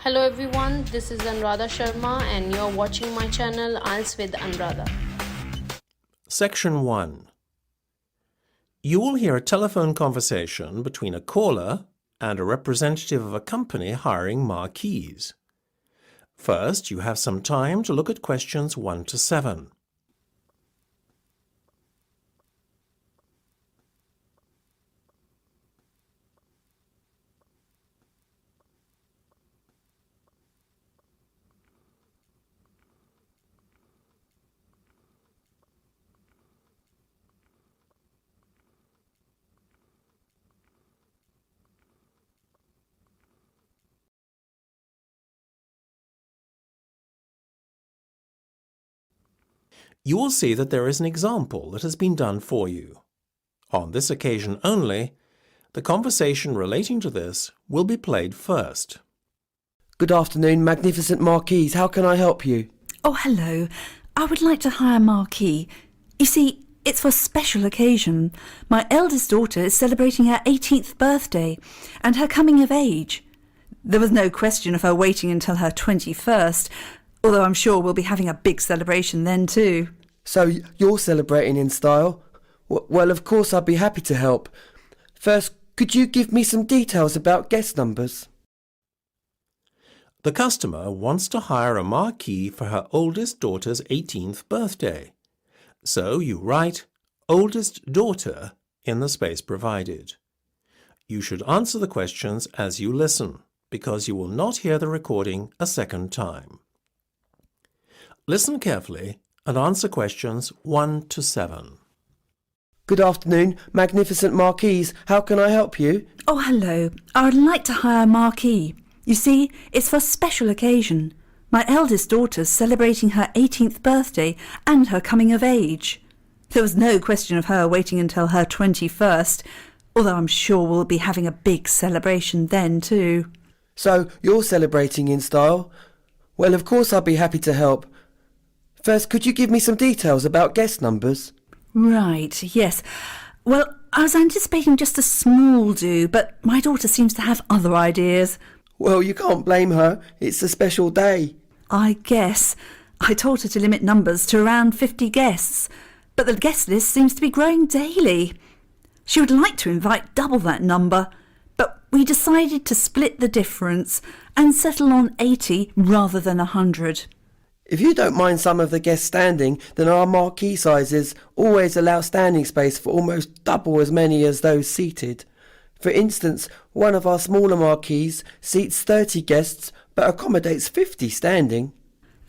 Hello everyone, this is ANURADHA Sharma and you're watching my channel IELTS with ANURADHA. Section 1. You will hear a telephone conversation between a caller and a representative of a company hiring marquees. First, you have some time to look at questions 1 to 7. You will see that there is an example that has been done for you. On this occasion only, the conversation relating to this will be played first. Good afternoon, magnificent marquees. How can I help you? Oh, hello. I would like to hire a marquee. You see, it's for a special occasion. My eldest daughter is celebrating her 18th birthday and her coming of age. There was no question of her waiting until her 21st, although I'm sure we'll be having a big celebration then too. So you're celebrating in style? Well, of course I'd be happy to help. First, could you give me some details about guest numbers? The customer wants to hire a marquee for her oldest daughter's 18th birthday. So you write oldest daughter in the space provided. You should answer the questions as you listen, because you will not hear the recording a second time. Listen carefully and answer questions 1 to 7. Good afternoon, magnificent marquees. How can I help you? Oh, hello. I would like to hire a marquee. You see, it's for a special occasion. My eldest daughter's celebrating her 18th birthday and her coming of age. There was no question of her waiting until her 21st, although I'm sure we'll be having a big celebration then too. So you're celebrating in style? Well, of course I'd be happy to help. First, could you give me some details about guest numbers? Right, yes. Well, I was anticipating just a small do, but my daughter seems to have other ideas. Well, you can't blame her. It's a special day. I guess. I told her to limit numbers to around 50 guests, but the guest list seems to be growing daily. She would like to invite double that number, but we decided to split the difference and settle on 80 rather than 100. If you don't mind some of the guests standing, then our marquee sizes always allow standing space for almost double as many as those seated. For instance, one of our smaller marquees seats 30 guests but accommodates 50 standing.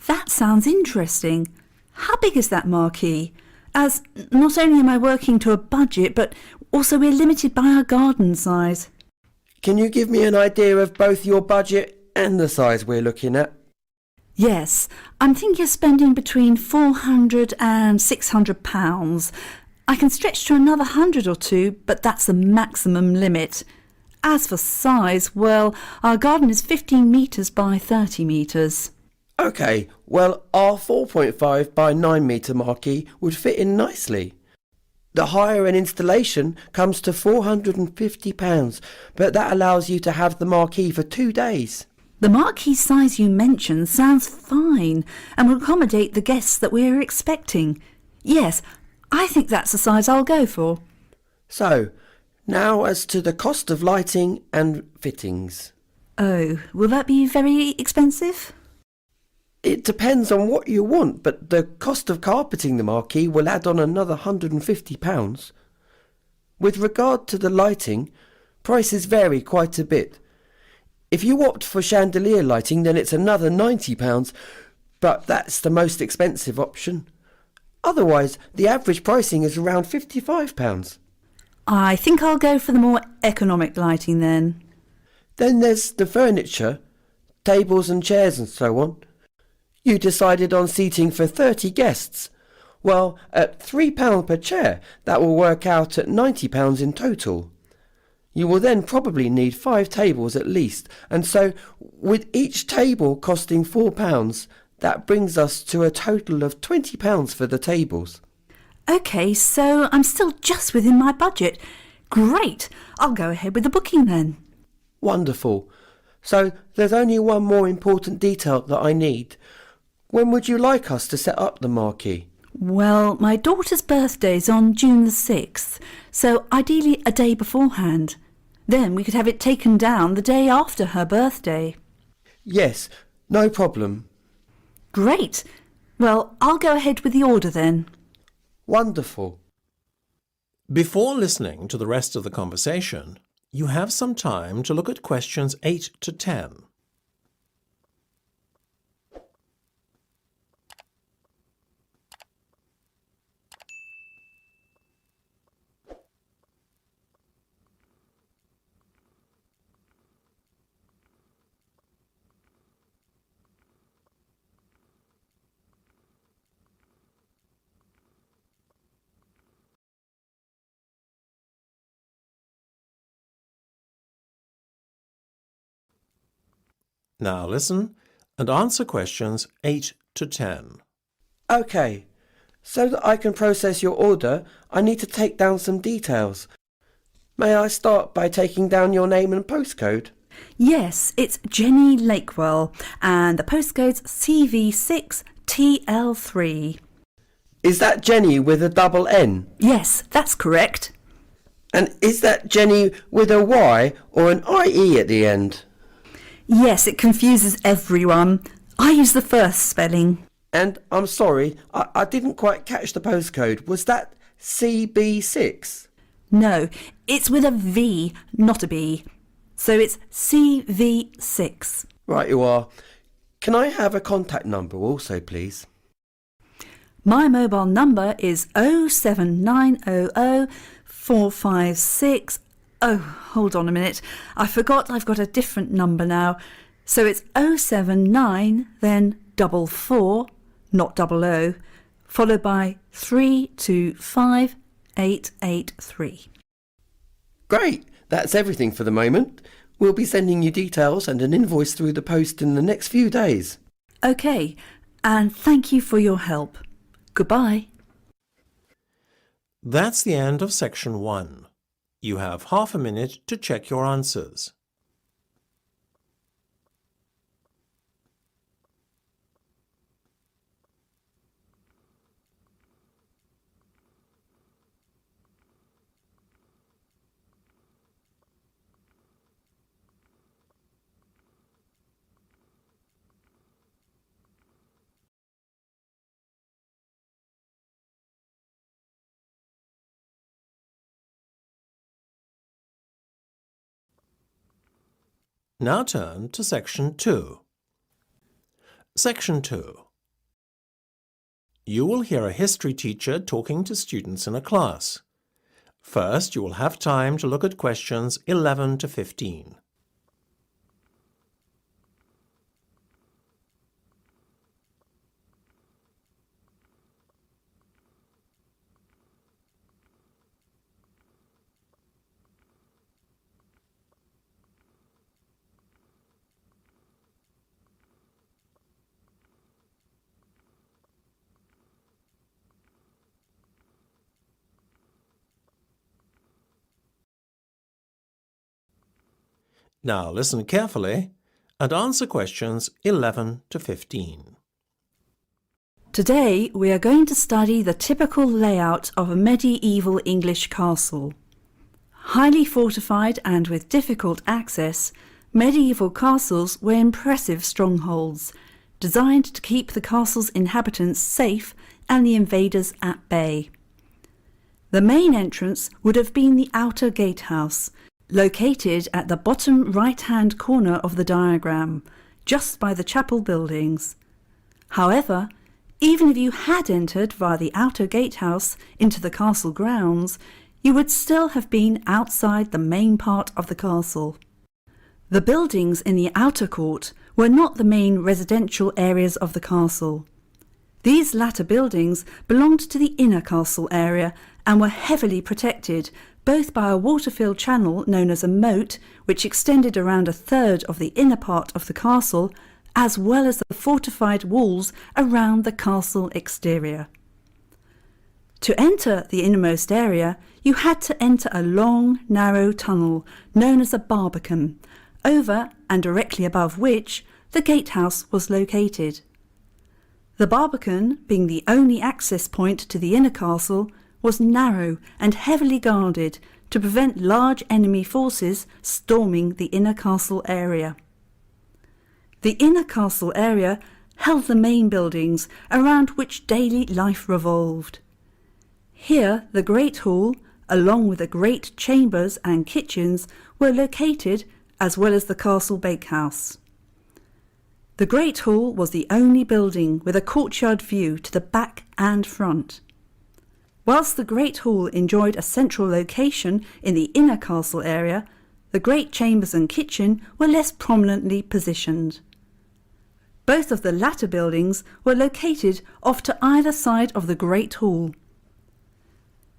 That sounds interesting. How big is that marquee? As not only am I working to a budget, but also we're limited by our garden size. Can you give me an idea of both your budget and the size we're looking at? Yes, I'm thinking of spending between £400 and £600. I can stretch to another 100 or two, but that's the maximum limit. As for size, well, our garden is 15 metres by 30 metres. OK, well, our 4.5 by 9 metre marquee would fit in nicely. The hire and installation comes to £450, but that allows you to have the marquee for 2 days. The marquee size you mentioned sounds fine and will accommodate the guests that we're expecting. Yes, I think that's the size I'll go for. So, now as to the cost of lighting and fittings. Oh, will that be very expensive? It depends on what you want, but the cost of carpeting the marquee will add on another £150. With regard to the lighting, prices vary quite a bit. If you opt for chandelier lighting, then it's another £90, but that's the most expensive option. Otherwise, the average pricing is around £55. I think I'll go for the more economic lighting then. Then there's the furniture, tables and chairs and so on. You decided on seating for 30 guests. Well, at £3 per chair, that will work out at £90 in total. You will then probably need 5 tables at least, and so with each table costing £4, that brings us to a total of £20 for the tables. OK, so I'm still just within my budget. Great! I'll go ahead with the booking then. Wonderful. So there's only one more important detail that I need. When would you like us to set up the marquee? Well, my daughter's birthday's on June the 6th, so ideally a day beforehand. Then we could have it taken down the day after her birthday. Yes, no problem. Great. Well, I'll go ahead with the order then. Wonderful. Before listening to the rest of the conversation, you have some time to look at questions 8 to 10. Now listen and answer questions 8 to 10. OK, so that I can process your order, I need to take down some details. May I start by taking down your name and postcode? Yes, it's Jenny Lakewell, and the postcode's CV6TL3. Is that Jenny with a double N? Yes, that's correct. And is that Jenny with a Y or an IE at the end? Yes, it confuses everyone. I use the first spelling. And I'm sorry, I didn't quite catch the postcode. Was that CB6? No, it's with a V, not a B. So it's CV6. Right you are. Can I have a contact number also, please? My mobile number is 07900 456. Oh, hold on a minute. I forgot I've got a different number now. So it's 079, then 44, not 00, followed by 325883. Great, that's everything for the moment. We'll be sending you details and an invoice through the post in the next few days. OK, and thank you for your help. Goodbye. That's the end of section 1. You have half a minute to check your answers. Now turn to section 2. Section 2. You will hear a history teacher talking to students in a class. First, you will have time to look at questions 11 to 15. Now listen carefully and answer questions 11 to 15. Today we are going to study the typical layout of a medieval English castle. Highly fortified and with difficult access, medieval castles were impressive strongholds, designed to keep the castle's inhabitants safe and the invaders at bay. The main entrance would have been the outer gatehouse, located at the bottom right-hand corner of the diagram, just by the chapel buildings. However, even if you had entered via the outer gatehouse into the castle grounds, you would still have been outside the main part of the castle. The buildings in the outer court were not the main residential areas of the castle. These latter buildings belonged to the inner castle area and were heavily protected both by a water-filled channel known as a moat, which extended around a third of the inner part of the castle, as well as the fortified walls around the castle exterior. To enter the innermost area, you had to enter a long, narrow tunnel known as a barbican, over and directly above which the gatehouse was located. The Barbican, being the only access point to the inner castle, was narrow and heavily guarded to prevent large enemy forces storming the inner castle area. The inner castle area held the main buildings around which daily life revolved. Here the Great Hall, along with the great chambers and kitchens, were located, as well as the castle bakehouse. The Great Hall was the only building with a courtyard view to the back and front. Whilst the Great Hall enjoyed a central location in the inner castle area, the great chambers and kitchen were less prominently positioned. Both of the latter buildings were located off to either side of the Great Hall.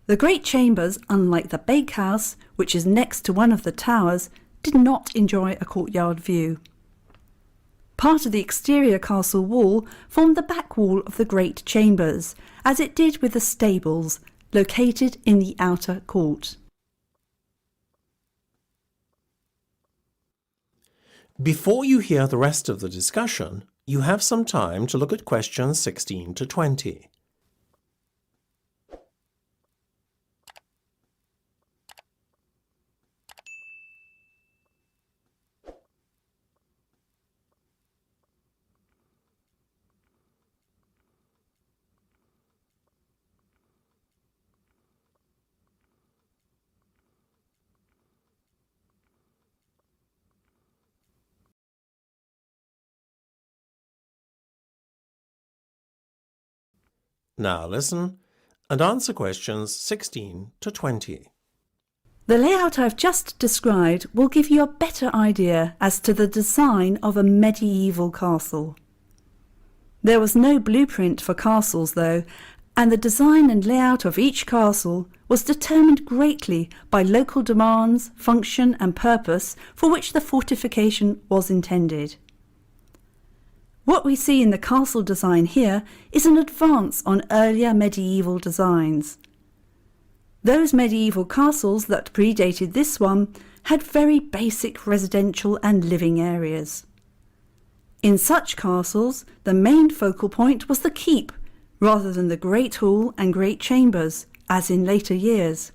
The great chambers, unlike the bakehouse, which is next to one of the towers, did not enjoy a courtyard view. Part of the exterior castle wall formed the back wall of the great chambers, as it did with the stables, located in the outer court. Before you hear the rest of the discussion, you have some time to look at questions 16 to 20. Now listen and answer questions 16 to 20. The layout I've just described will give you a better idea as to the design of a medieval castle. There was no blueprint for castles though, and the design and layout of each castle was determined greatly by local demands, function and purpose for which the fortification was intended. What we see in the castle design here is an advance on earlier medieval designs. Those medieval castles that predated this one had very basic residential and living areas. In such castles, the main focal point was the keep, rather than the great hall and great chambers, as in later years.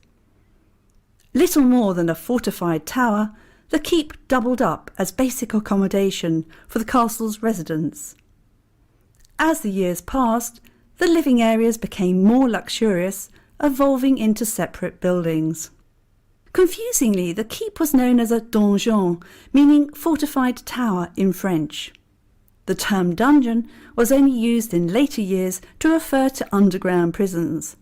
Little more than a fortified tower, the keep doubled up as basic accommodation for the castle's residents. As the years passed, the living areas became more luxurious, evolving into separate buildings. Confusingly, the keep was known as a donjon, meaning fortified tower in French. The term dungeon was only used in later years to refer to underground prisons.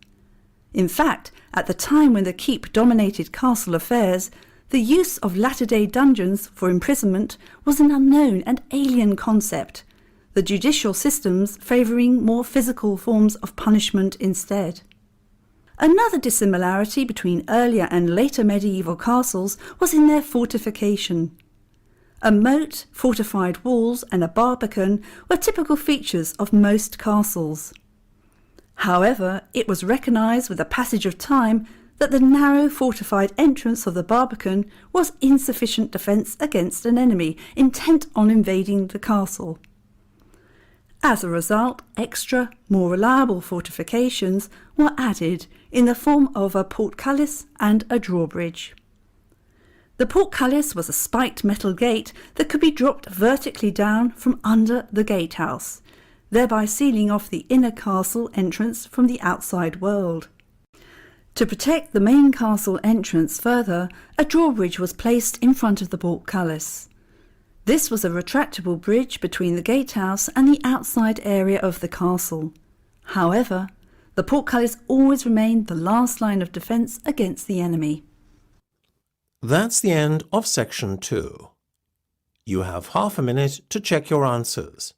In fact, at the time when the keep dominated castle affairs, the use of latter-day dungeons for imprisonment was an unknown and alien concept, the judicial systems favouring more physical forms of punishment instead. Another dissimilarity between earlier and later medieval castles was in their fortification. A moat, fortified walls and a barbican were typical features of most castles. However, it was recognised with the passage of time that the narrow fortified entrance of the barbican was insufficient defence against an enemy intent on invading the castle. As a result, extra, more reliable fortifications were added in the form of a portcullis and a drawbridge. The portcullis was a spiked metal gate that could be dropped vertically down from under the gatehouse, thereby sealing off the inner castle entrance from the outside world. To protect the main castle entrance further, a drawbridge was placed in front of the portcullis. This was a retractable bridge between the gatehouse and the outside area of the castle. However, the portcullis always remained the last line of defence against the enemy. That's the end of section 2. You have half a minute to check your answers.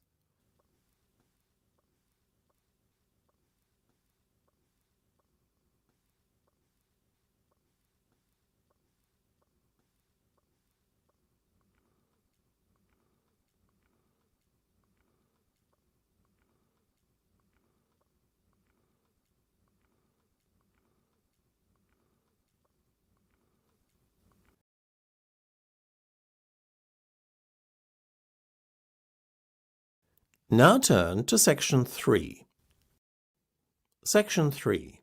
Now turn to Section 3. Section 3.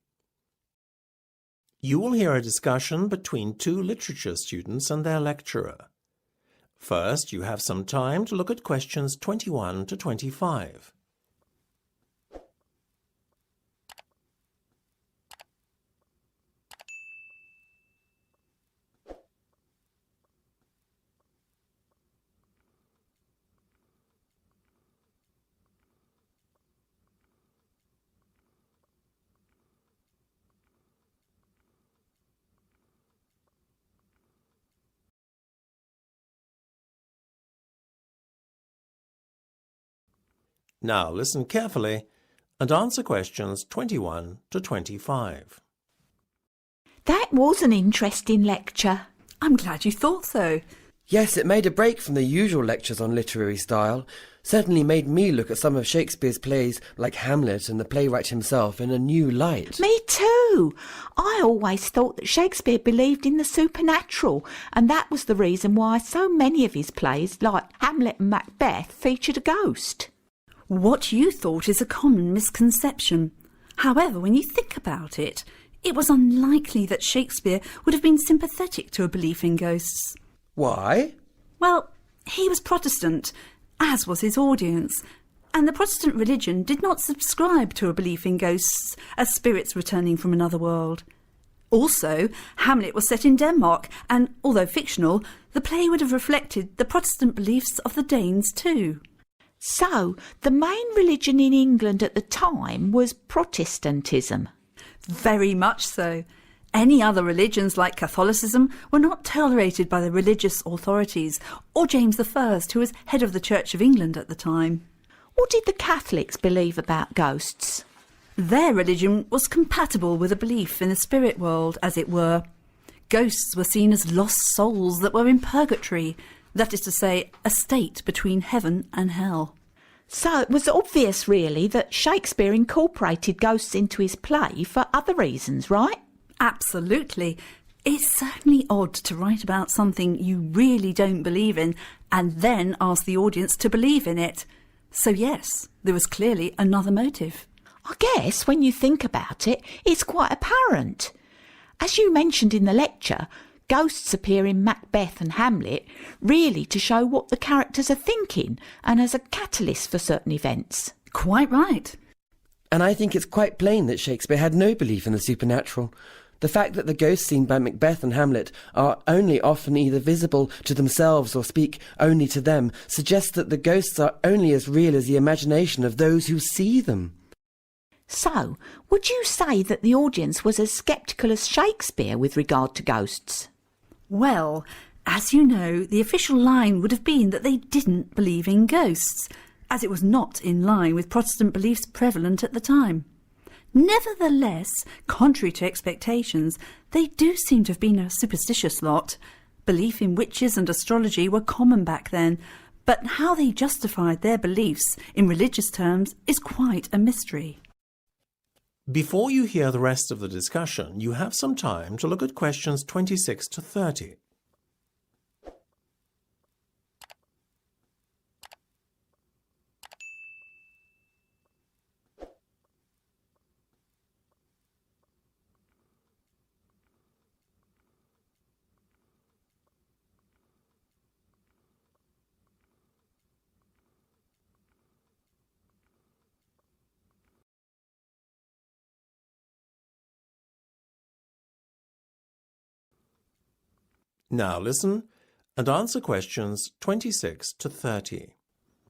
You will hear a discussion between two literature students and their lecturer. First, you have some time to look at questions 21 to 25. Now listen carefully and answer questions 21 to 25. That was an interesting lecture. I'm glad you thought so. Yes, it made a break from the usual lectures on literary style. Certainly made me look at some of Shakespeare's plays like Hamlet and the playwright himself in a new light. Me too. I always thought that Shakespeare believed in the supernatural, and that was the reason why so many of his plays, like Hamlet and Macbeth, featured a ghost. What you thought is a common misconception. However, when you think about it, it was unlikely that Shakespeare would have been sympathetic to a belief in ghosts. Why? Well, he was Protestant, as was his audience, and the Protestant religion did not subscribe to a belief in ghosts as spirits returning from another world. Also, Hamlet was set in Denmark, and although fictional, the play would have reflected the Protestant beliefs of the Danes too. So, the main religion in England at the time was Protestantism. Very much so. Any other religions like Catholicism were not tolerated by the religious authorities or James I, who was head of the Church of England at the time. What did the Catholics believe about ghosts? Their religion was compatible with a belief in the spirit world, as it were. Ghosts were seen as lost souls that were in purgatory, that is to say, a state between heaven and hell. So it was obvious, really, that Shakespeare incorporated ghosts into his play for other reasons, right? Absolutely. It's certainly odd to write about something you really don't believe in and then ask the audience to believe in it. So yes, there was clearly another motive. I guess when you think about it, it's quite apparent. As you mentioned in the lecture, ghosts appear in Macbeth and Hamlet really to show what the characters are thinking and as a catalyst for certain events. Quite right. And I think it's quite plain that Shakespeare had no belief in the supernatural. The fact that the ghosts seen by Macbeth and Hamlet are only often either visible to themselves or speak only to them suggests that the ghosts are only as real as the imagination of those who see them. So, would you say that the audience was as sceptical as Shakespeare with regard to ghosts? Well, as you know, the official line would have been that they didn't believe in ghosts, as it was not in line with Protestant beliefs prevalent at the time. Nevertheless, contrary to expectations, they do seem to have been a superstitious lot. Belief in witches and astrology were common back then, but how they justified their beliefs in religious terms is quite a mystery. Before you hear the rest of the discussion, you have some time to look at questions 26 to 30. Now listen and answer questions 26 to 30.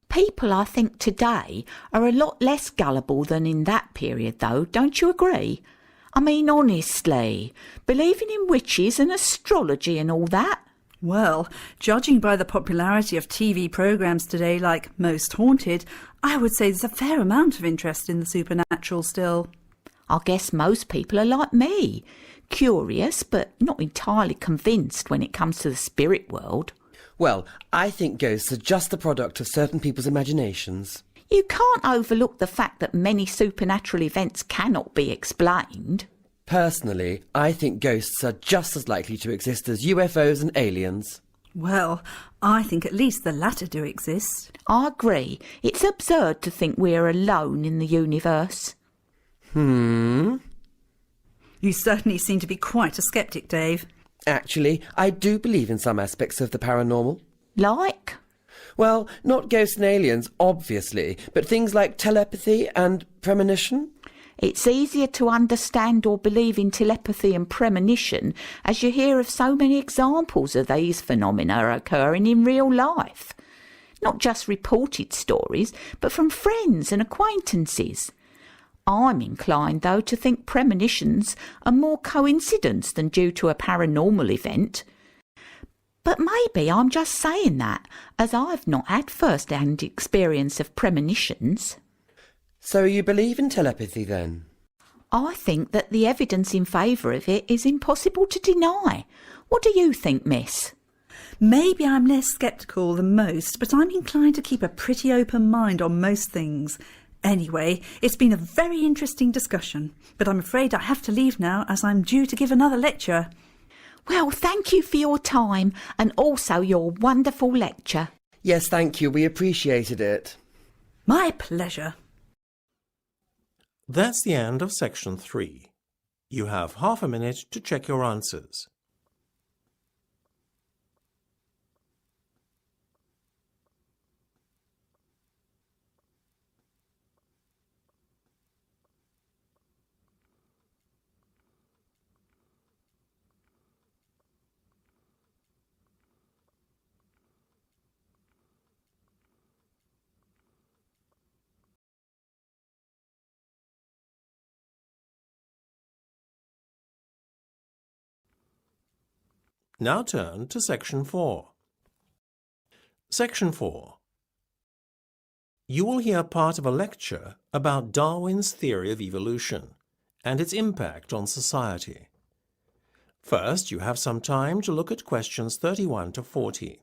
People, I think, today are a lot less gullible than in that period, though, don't you agree? I mean, honestly, believing in witches and astrology and all that. Well, judging by the popularity of TV programmes today like Most Haunted, I would say there's a fair amount of interest in the supernatural still. I guess most people are like me, curious but not entirely convinced when it comes to the spirit world. Well, I think ghosts are just the product of certain people's imaginations. You can't overlook the fact that many supernatural events cannot be explained. Personally, I think ghosts are just as likely to exist as UFOs and aliens. Well, I think at least the latter do exist. I agree. It's absurd to think we're alone in the universe. You certainly seem to be quite a sceptic, Dave. Actually, I do believe in some aspects of the paranormal. Like? Well, not ghosts and aliens, obviously, but things like telepathy and premonition. It's easier to understand or believe in telepathy and premonition as you hear of so many examples of these phenomena occurring in real life. Not just reported stories, but from friends and acquaintances. I'm inclined, though, to think premonitions are more coincidence than due to a paranormal event. But maybe I'm just saying that, as I've not had first-hand experience of premonitions. So you believe in telepathy, then? I think that the evidence in favour of it is impossible to deny. What do you think, miss? Maybe I'm less sceptical than most, but I'm inclined to keep a pretty open mind on most things. Anyway, it's been a very interesting discussion, but I'm afraid I have to leave now as I'm due to give another lecture. Well, thank you for your time and also your wonderful lecture. Yes, thank you. We appreciated it. My pleasure. That's the end of section 3. You have half a minute to check your answers. Now turn to section 4. Section 4. You will hear part of a lecture about Darwin's theory of evolution and its impact on society. First, you have some time to look at questions 31 to 40.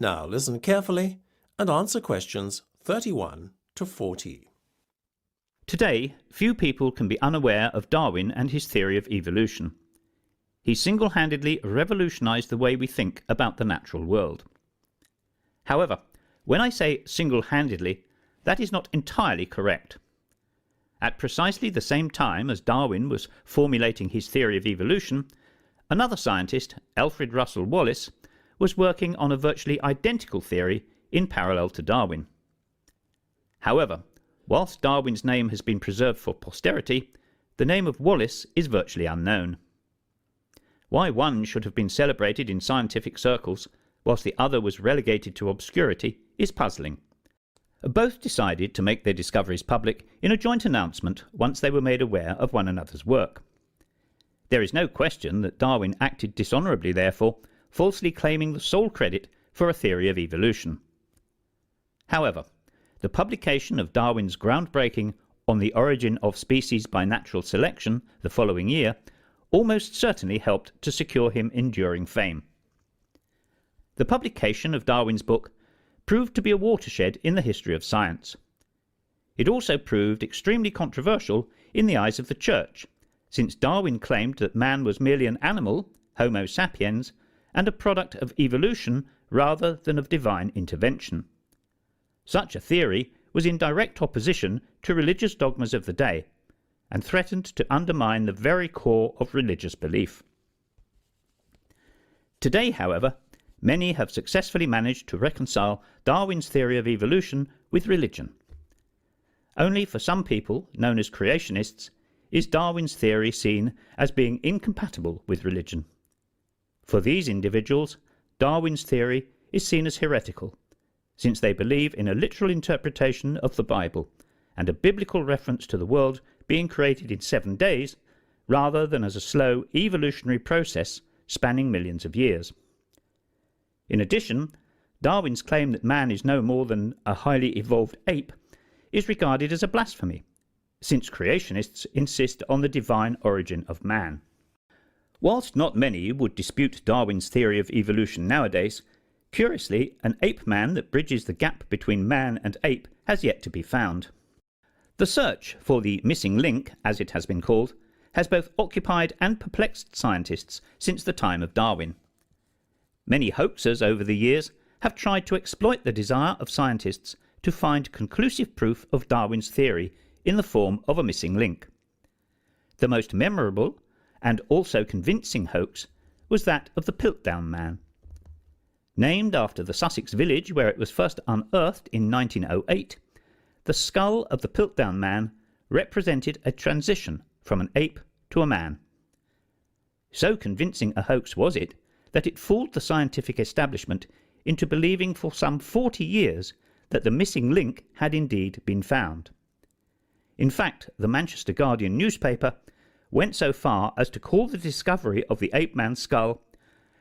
Now listen carefully and answer questions 31 to 40. Today, few people can be unaware of Darwin and his theory of evolution. He single-handedly revolutionized the way we think about the natural world. However, when I say single-handedly, that is not entirely correct. At precisely the same time as Darwin was formulating his theory of evolution, another scientist, Alfred Russel Wallace, was working on a virtually identical theory in parallel to Darwin. However, whilst Darwin's name has been preserved for posterity, the name of Wallace is virtually unknown. Why one should have been celebrated in scientific circles whilst the other was relegated to obscurity is puzzling. Both decided to make their discoveries public in a joint announcement once they were made aware of one another's work. There is no question that Darwin acted dishonourably, therefore, falsely claiming the sole credit for a theory of evolution. However, the publication of Darwin's groundbreaking On the Origin of Species by Natural Selection the following year almost certainly helped to secure him enduring fame. The publication of Darwin's book proved to be a watershed in the history of science. It also proved extremely controversial in the eyes of the Church, since Darwin claimed that man was merely an animal, Homo sapiens, and a product of evolution rather than of divine intervention. Such a theory was in direct opposition to religious dogmas of the day, and threatened to undermine the very core of religious belief. Today, however, many have successfully managed to reconcile Darwin's theory of evolution with religion. Only for some people, known as creationists, is Darwin's theory seen as being incompatible with religion. For these individuals, Darwin's theory is seen as heretical, since they believe in a literal interpretation of the Bible and a biblical reference to the world being created in 7 days, rather than as a slow evolutionary process spanning millions of years. In addition, Darwin's claim that man is no more than a highly evolved ape is regarded as a blasphemy, since creationists insist on the divine origin of man. Whilst not many would dispute Darwin's theory of evolution nowadays, curiously, an ape man that bridges the gap between man and ape has yet to be found. The search for the missing link, as it has been called, has both occupied and perplexed scientists since the time of Darwin. Many hoaxers over the years have tried to exploit the desire of scientists to find conclusive proof of Darwin's theory in the form of a missing link. The most memorable and also convincing hoax was that of the Piltdown Man. Named after the Sussex village where it was first unearthed in 1908, the skull of the Piltdown Man represented a transition from an ape to a man. So convincing a hoax was it that it fooled the scientific establishment into believing for some 40 years that the missing link had indeed been found. In fact, the Manchester Guardian newspaper went so far as to call the discovery of the ape man's skull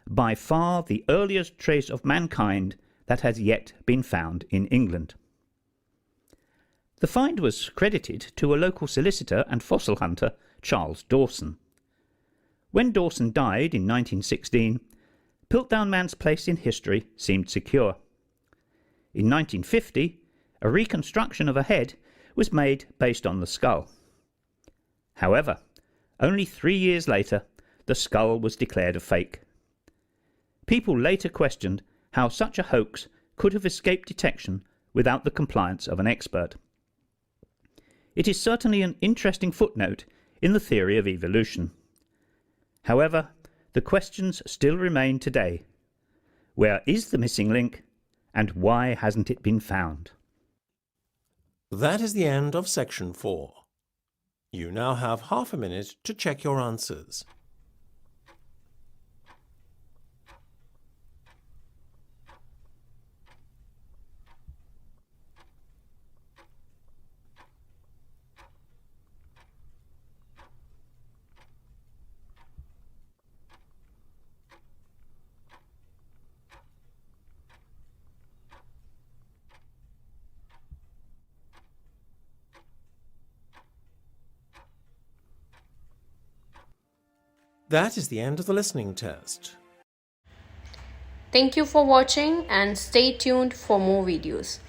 by far the earliest trace of mankind that has yet been found in England. The find was credited to a local solicitor and fossil hunter, Charles Dawson. When Dawson died in 1916, Piltdown Man's place in history seemed secure. In 1950, a reconstruction of a head was made based on the skull. However, only 3 years later, the skull was declared a fake. People later questioned how such a hoax could have escaped detection without the compliance of an expert. It is certainly an interesting footnote in the theory of evolution. However, the questions still remain today. Where is the missing link, and why hasn't it been found? That is the end of section 4. You now have half a minute to check your answers. That is the end of the listening test. Thank you for watching and stay tuned for more videos.